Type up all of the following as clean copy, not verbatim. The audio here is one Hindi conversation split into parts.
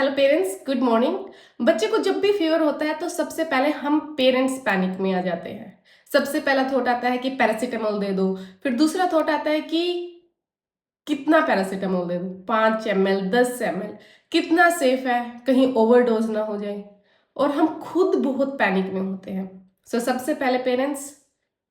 Hello parents, good morning. बच्चे को जब भी फीवर होता है तो सबसे पहले हम पेरेंट्स पैनिक में आ जाते हैं। सबसे पहला थॉट आता है कि पैरासीटामोल दे दो। फिर दूसरा थॉट आता है कि कितना पैरासीटामोल दे दूं, 5 ml 10 ml कितना सेफ है, कहीं ओवरडोज ना हो जाए। और हम खुद बहुत पैनिक में होते हैं। सबसे पहले पेरेंट्स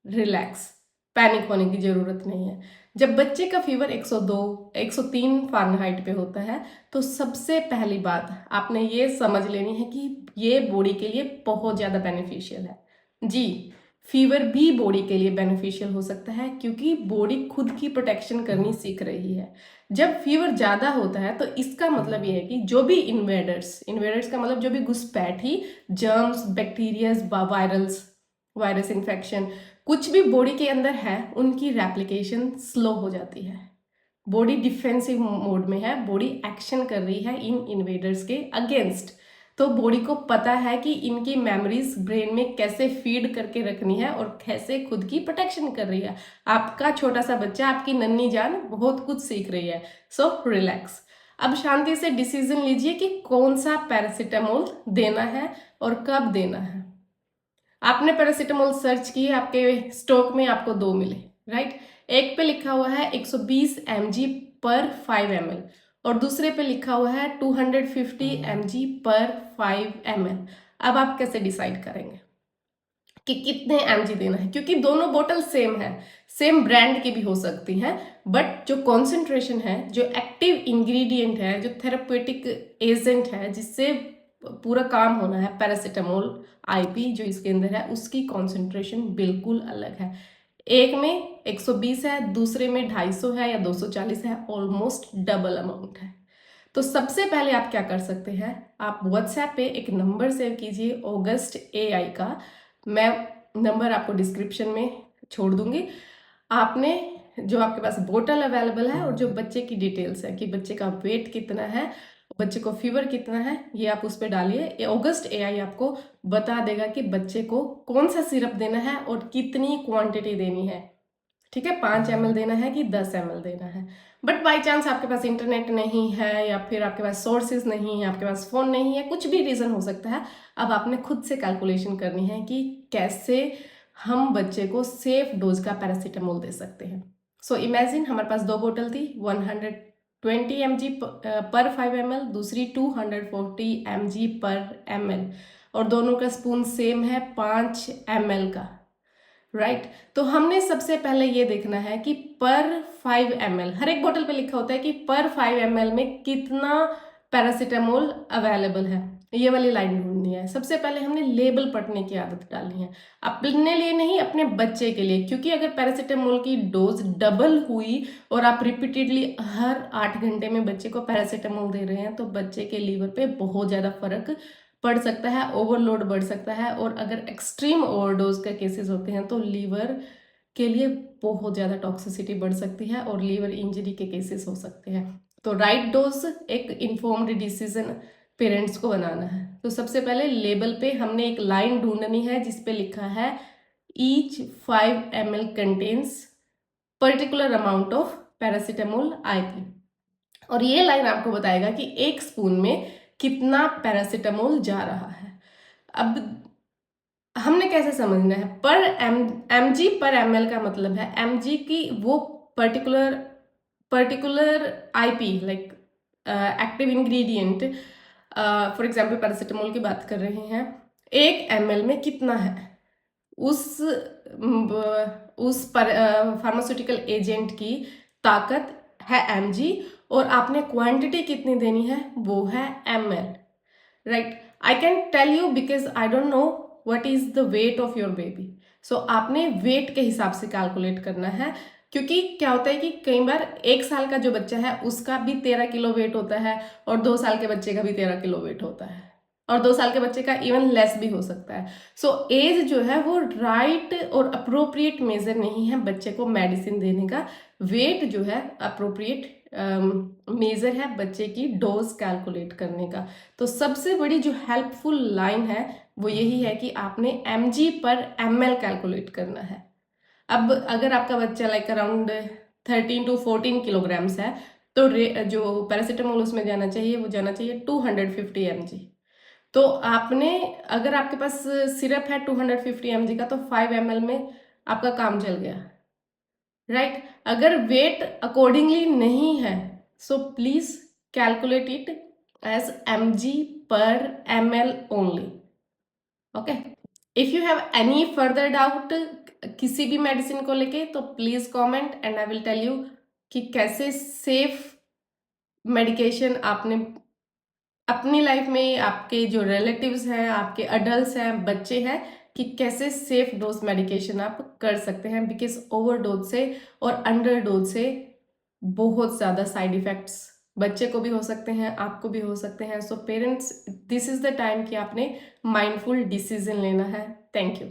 रिलैक्स, पैनिक होने की जरूरत नहीं है। जब बच्चे का फीवर 102 103 फ़ारेनहाइट पे होता है तो सबसे पहली बात आपने ये समझ लेनी है कि ये बॉडी के लिए बहुत ज़्यादा बेनिफिशियल है। जी, फीवर भी बॉडी के लिए बेनिफिशियल हो सकता है क्योंकि बॉडी खुद की प्रोटेक्शन करनी सीख रही है। जब फीवर ज़्यादा होता है तो इसका मतलब ये है कि जो भी इन्वेडर्स का मतलब जो भी घुसपैठी जर्म्स, बैक्टीरियाज, वायरस इन्फेक्शन कुछ भी बॉडी के अंदर है, उनकी रेप्लिकेशन स्लो हो जाती है। बॉडी डिफेंसिव मोड में है, बॉडी एक्शन कर रही है इन इन्वेडर्स के अगेंस्ट। तो बॉडी को पता है कि इनकी मेमोरीज ब्रेन में कैसे फीड करके रखनी है और कैसे खुद की प्रोटेक्शन कर रही है। आपका छोटा सा बच्चा, आपकी नन्ही जान बहुत कुछ सीख रही है। So relax. अब शांति से डिसीजन लीजिए कि कौन सा पैरासीटामोल देना है और कब देना है। आपने पैरासीटामोल सर्च किए, आपके स्टॉक में आपको 2 मिले, राइट। एक पे लिखा हुआ है 120 mg पर 5 ml और दूसरे पे लिखा हुआ है 250 mg पर 5 ml। अब आप कैसे डिसाइड करेंगे कि कितने mg देना है, क्योंकि दोनों बोतल सेम है, सेम ब्रांड की भी हो सकती हैं, बट जो कॉन्सेंट्रेशन है, जो एक्टिव इंग्रेडिएंट है, जो थेरेप्यूटिक एजेंट है जिससे पूरा काम होना है, पैरासीटामोल आईपी जो इसके अंदर है, उसकी कॉन्सेंट्रेशन बिल्कुल अलग है। एक में 120 है, दूसरे में 250 है या 240 है, ऑलमोस्ट डबल अमाउंट है। तो सबसे पहले आप क्या कर सकते हैं, आप व्हाट्सएप पे एक नंबर सेव कीजिए, ऑगस्ट एआई का। मैं नंबर आपको डिस्क्रिप्शन में छोड़ दूंगी। आपने जो आपके पास बोतल अवेलेबल है और जो बच्चे की डिटेल्स है कि बच्चे का वेट कितना है, बच्चे को फीवर कितना है, ये आप उस पर डालिए। ऑगस्ट एआई आपको बता देगा कि बच्चे को कौन सा सिरप देना है और कितनी क्वांटिटी देनी है। ठीक है, 5 ml देना है कि 10 ml देना है। बट बाई चांस आपके पास इंटरनेट नहीं है या फिर आपके पास सोर्सेज नहीं है, आपके पास फ़ोन नहीं है, कुछ भी रीज़न हो सकता है। अब आपने खुद से कैलकुलेशन करनी है कि कैसे हम बच्चे को सेफ डोज का पैरासीटामोल दे सकते हैं। सो इमेजिन हमारे पास 2 बोतल थी, 120 mg पर 5 ml, दूसरी 240 mg पर ml और दोनों का स्पून सेम है 5 ml का, राइट। तो हमने सबसे पहले ये देखना है कि पर 5 ml, हर एक बोतल पे लिखा होता है कि पर 5 ml में कितना पैरासीटामोल अवेलेबल है, ये वाली लाइन ढूंढनी है। सबसे पहले हमने लेबल पढ़ने की आदत डालनी है, अपने लिए नहीं, अपने बच्चे के लिए, क्योंकि अगर पैरासीटामोल की डोज डबल हुई और आप रिपीटेडली हर 8 घंटे में बच्चे को पैरासीटामोल दे रहे हैं तो बच्चे के लीवर पे बहुत ज़्यादा फर्क पड़ सकता है, ओवरलोड बढ़ सकता है। और अगर एक्सट्रीम ओवरडोज का केसेस होते हैं तो लीवर के लिए बहुत ज़्यादा टॉक्सिसिटी बढ़ सकती है और लीवर इंजरी के केसेस हो सकते हैं। तो राइट डोज, एक इन्फॉर्म्ड डिसीजन पेरेंट्स को बनाना है। तो सबसे पहले लेबल पे हमने एक लाइन ढूंढनी है जिस पे लिखा है each 5 ml contains particular amount of paracetamol IP, और ये लाइन आपको बताएगा कि एक स्पून में कितना पैरासीटामोल जा रहा है। अब हमने कैसे समझना है, पर mg पर ml का मतलब है mg की वो particular IP, like active ingredient. For example paracetamol की बात कर रहे हैं, 1 ml में कितना है, उस फार्मास्यूटिकल एजेंट की ताकत है mg और आपने क्वांटिटी कितनी देनी है वो है ml, right. I can tell you because I don't know what is the weight of your baby. So आपने वेट के हिसाब से कैलकुलेट करना है, क्योंकि क्या होता है कि कई बार 1 साल का जो बच्चा है उसका भी 13 किलो वेट होता है और 2 साल के बच्चे का भी 13 किलो वेट होता है और 2 साल के बच्चे का इवन लेस भी हो सकता है। सो एज जो है वो राइट और अप्रोप्रिएट मेजर नहीं है बच्चे को मेडिसिन देने का। वेट जो है अप्रोप्रिएट मेजर है बच्चे की डोज कैलकुलेट करने का। तो सबसे बड़ी जो हेल्पफुल लाइन है वो यही है कि आपने mg पर ml कैलकुलेट करना है। अब अगर आपका बच्चा लाइक अराउंड 13 to 14 किलोग्राम्स है तो जो पैरासिटामोल उसमें जाना चाहिए वो जाना चाहिए 250 mg। तो आपने, अगर आपके पास सिरप है 250 mg का, तो 5 ml में आपका काम चल गया, राइट। अगर वेट अकॉर्डिंगली नहीं है, so please calculate it as mg पर ml only, okay. If you have any further doubt किसी भी मेडिसिन को लेके, तो please comment and I will tell you कि कैसे सेफ मेडिकेशन आपने अपनी लाइफ में, आपके जो रिलेटिव्स हैं, आपके अडल्ट हैं, बच्चे हैं, कि कैसे सेफ डोज मेडिकेशन आप कर सकते हैं। बिकॉज ओवरडोज से और अंडर डोज से बहुत ज़्यादा साइड इफ़ेक्ट्स बच्चे को भी हो सकते हैं, आपको भी हो सकते हैं। So parents, this is the time कि आपने माइंडफुल डिसीजन लेना है। Thank you.